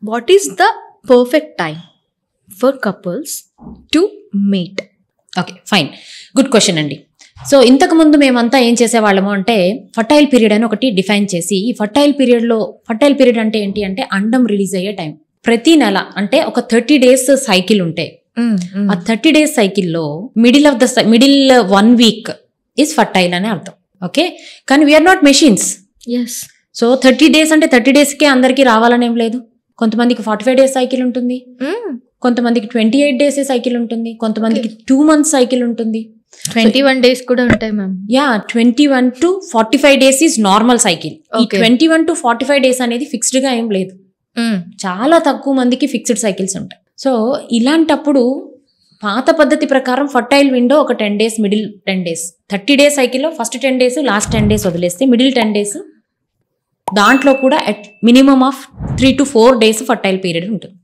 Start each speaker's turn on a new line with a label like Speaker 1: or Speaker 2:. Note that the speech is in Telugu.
Speaker 1: What is the perfect time for couples to mate?
Speaker 2: Okay, fine, good question అండి. సో ఇంతకు ముందు మేమంతా ఏం చేసేవాళ్ళము అంటే ఫర్టైల్ పీరియడ్ అని ఒకటి డిఫైన్ చేసి, ఈ ఫర్టైల్ పీరియడ్ అంటే ఏంటి అంటే అండం రిలీజ్ అయ్యే టైం. ప్రతి నెల అంటే ఒక 30 days సైకిల్ ఉంటే ఆ 30 days సైకిల్లో మిడిల్ 1 week ఈజ్ ఫర్టైల్ అని అర్థం. ఓకే, కానీ we are not machines.
Speaker 1: Yes.
Speaker 2: So 30 days అంటే 30 daysకే అందరికీ రావాలని ఏం లేదు. కొంతమందికి 45 days సైకిల్ ఉంటుంది, కొంతమందికి 28 days సైకిల్ ఉంటుంది, కొంతమందికి 2 months సైకిల్ ఉంటుంది,
Speaker 1: 21 days కూడా ఉంటాయి ma'am.
Speaker 2: 21 to 45 days is normal cycle. ఈ 21 to 45 days అనేది ఫిక్స్డ్ గా ఏం లేదు, చాలా తక్కువ మందికి ఫిక్స్డ్ సైకిల్స్ ఉంటాయి. సో ఇలాంటప్పుడు పాత పద్ధతి ప్రకారం ఫర్టైల్ విండో ఒక 10 days, మిడిల్ 10 days, 30 days సైకిల్లో ఫస్ట్ 10 days, లాస్ట్ 10 days వదిలేస్తే మిడిల్ 10 days, దాంట్లో కూడా minimum of 3 to 4 days fertile period ఉంటుంది.